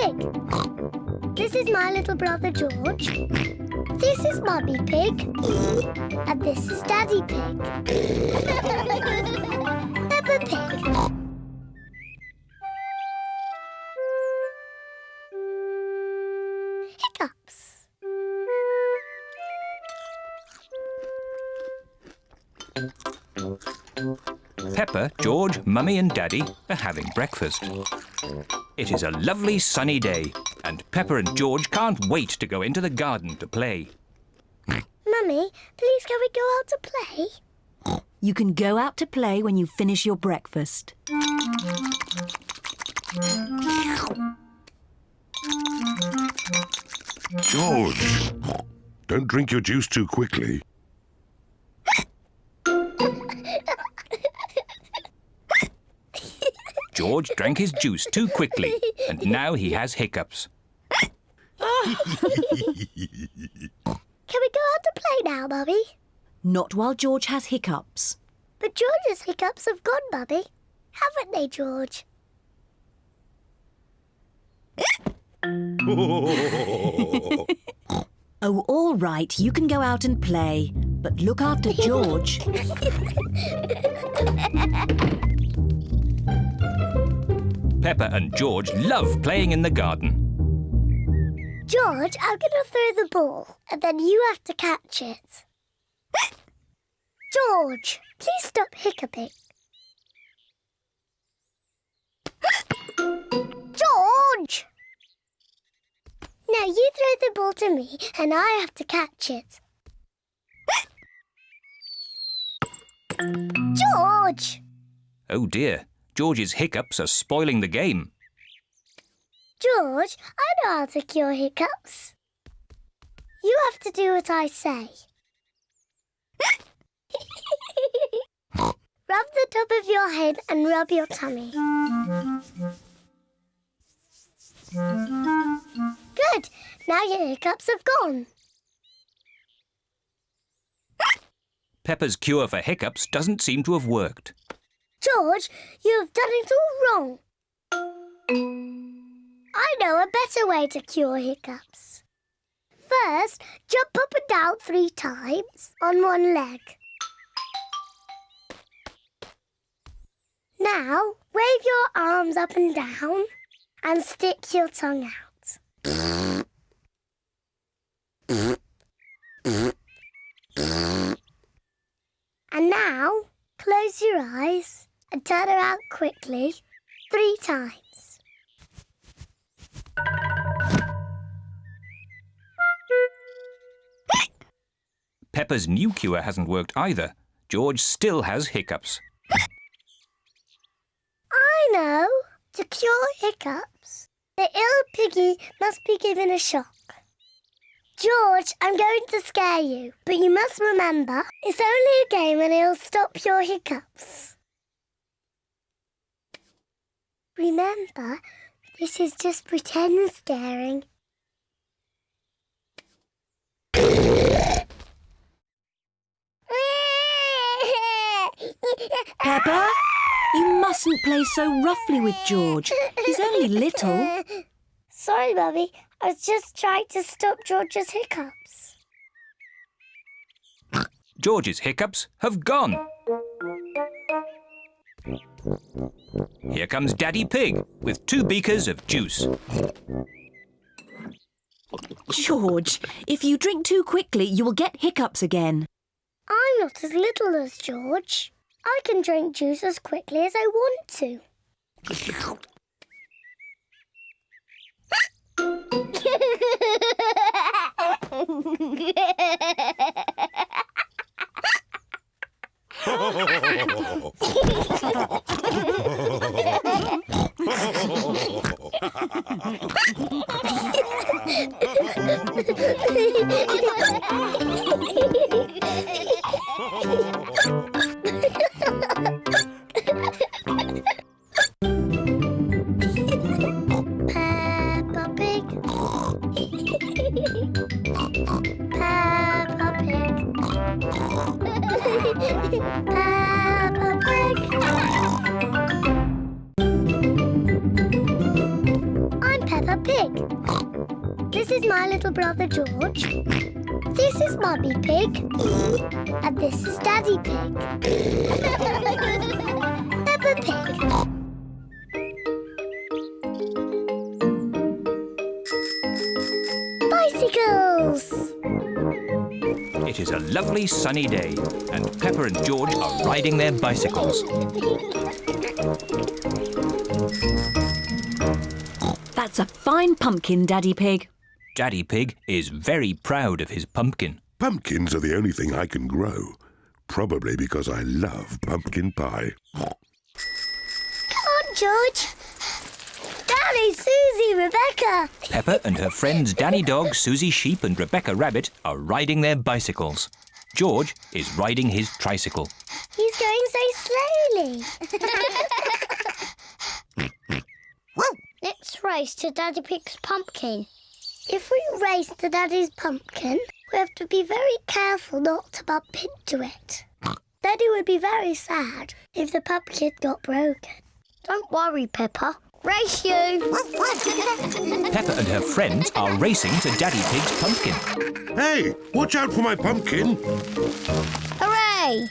Pig. This is my little brother George. This is Mummy Pig. And this is Daddy Pig. Peppa Pig. Hiccups. Peppa, George, Mummy and Daddy are having breakfast. It is a lovely sunny day and Peppa and George can't wait to go into the garden to play. Mummy, please can we go out to play? You can go out to play when you finish your breakfast. George, don't drink your juice too quickly. George drank his juice too quickly and now he has hiccups. Can we go out to play now, Mummy? Not while George has hiccups. But George's hiccups have gone, Mummy. Haven't they, George? Oh, all right, you can go out and play. But look after George. Peppa and George love playing in the garden. George, I'm going to throw the ball, and then you have to catch it. George, please stop hiccuping. George! Now you throw the ball to me, and I have to catch it. George! Oh dear, George's hiccups are spoiling the game. George, I know how to cure hiccups. You have to do what I say. Rub the top of your head and rub your tummy. Good. Now your hiccups have gone. Peppa's cure for hiccups doesn't seem to have worked. George, you have done it all wrong. I know a better way to cure hiccups. First, jump up and down 3 times on one leg. Now, wave your arms up and down and stick your tongue out. And now, close your eyes and turn around quickly 3 times. Peppa's new cure hasn't worked either. George still has hiccups. I know. To cure hiccups, the ill piggy must be given a shock. George, I'm going to scare you, but you must remember, it's only a game and it'll stop your hiccups. Remember, this is just pretend scaring. Peppa, you mustn't play so roughly with George. He's only little. Sorry, Mummy. I was just trying to stop George's hiccups. George's hiccups have gone. Here comes Daddy Pig with 2 beakers of juice. George, if you drink too quickly, you will get hiccups again. I'm not as little as George. I can drink juice as quickly as I want to. Peppa Pig. Peppa Pig. Peppa Pig. is my little brother George. This is Mummy Pig. And this is Daddy Pig. Peppa Pig. Bicycles! It is a lovely sunny day, and Peppa and George are riding their bicycles. That's a fine pumpkin, Daddy Pig. Daddy Pig is very proud of his pumpkin. Pumpkins are the only thing I can grow. Probably because I love pumpkin pie. Come on, George. Daddy, Susie, Rebecca. Peppa and her friends Danny Dog, Susie Sheep and Rebecca Rabbit are riding their bicycles. George is riding his tricycle. He's going so slowly. Let's race to Daddy Pig's pumpkin. If we race to Daddy's pumpkin, we have to be very careful not to bump into it. Daddy would be very sad if the pumpkin got broken. Don't worry, Peppa. Race you! Peppa and her friends are racing to Daddy Pig's pumpkin. Hey, watch out for my pumpkin. Hooray!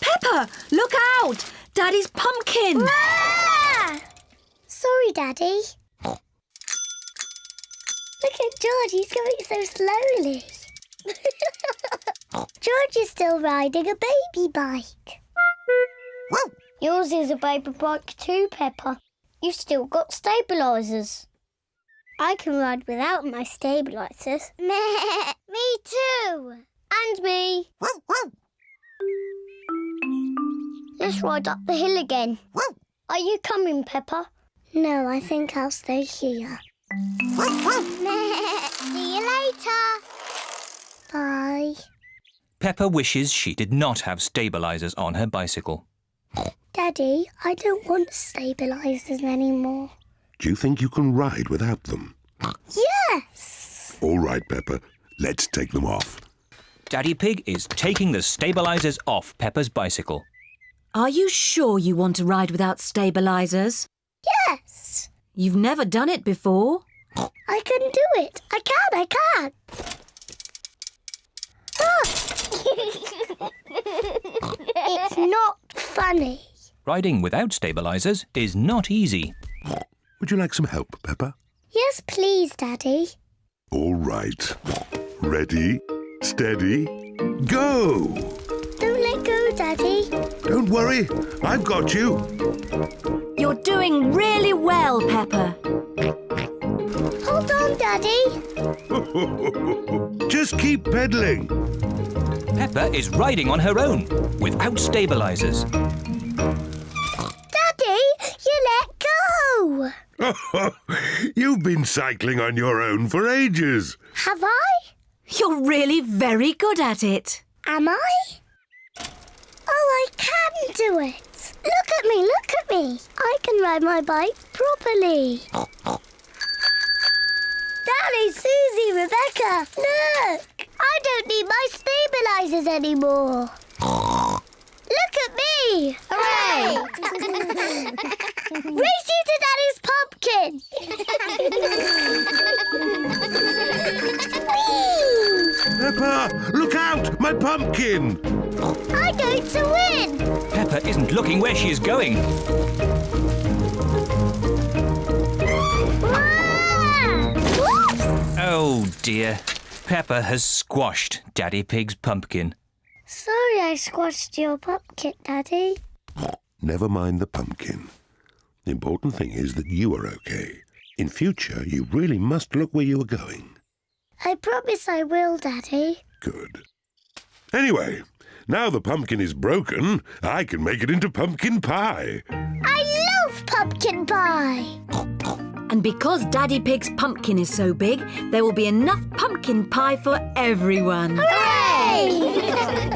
Peppa, look out! Daddy's pumpkin! Ah! Sorry, Daddy. Look at George, he's going so slowly. George is still riding a baby bike. Yours is a baby bike too, Peppa. You've still got stabilisers. I can ride without my stabilisers. Me too. And me. Let's ride up the hill again. Are you coming, Peppa? No, I think I'll stay here. See you later. Bye. Peppa wishes she did not have stabilisers on her bicycle. Daddy, I don't want stabilisers anymore. Do you think you can ride without them? Yes! All right, Peppa. Let's take them off. Daddy Pig is taking the stabilisers off Peppa's bicycle. Are you sure you want to ride without stabilisers? Yes! You've never done it before. I can do it. I can. Ah! It's not funny. Riding without stabilisers is not easy. Would you like some help, Peppa? Yes, please, Daddy. All right. Ready, steady, go! Don't let go, Daddy. Don't worry, I've got you. You're doing really well, Peppa. Hold on, Daddy. Just keep pedaling. Peppa is riding on her own, without stabilisers. Daddy, you let go. You've been cycling on your own for ages. Have I? You're really very good at it. Am I? Oh, I can do it. Look at me. I can ride my bike properly. Daddy, Susie, Rebecca, look! I don't need my stabilisers anymore. Look at me! Hooray! Race you to Daddy's pumpkin! Whee! Peppa, look out! My pumpkin! I'm going to win! Peppa isn't looking where she is going. Ah! Whoops! Oh dear. Peppa has squashed Daddy Pig's pumpkin. Sorry I squashed your pumpkin, Daddy. Never mind the pumpkin. The important thing is that you are okay. In future, you really must look where you are going. I promise I will, Daddy. Good. Anyway, now the pumpkin is broken, I can make it into pumpkin pie. I love pumpkin pie! And because Daddy Pig's pumpkin is so big, there will be enough pumpkin pie for everyone. Hooray!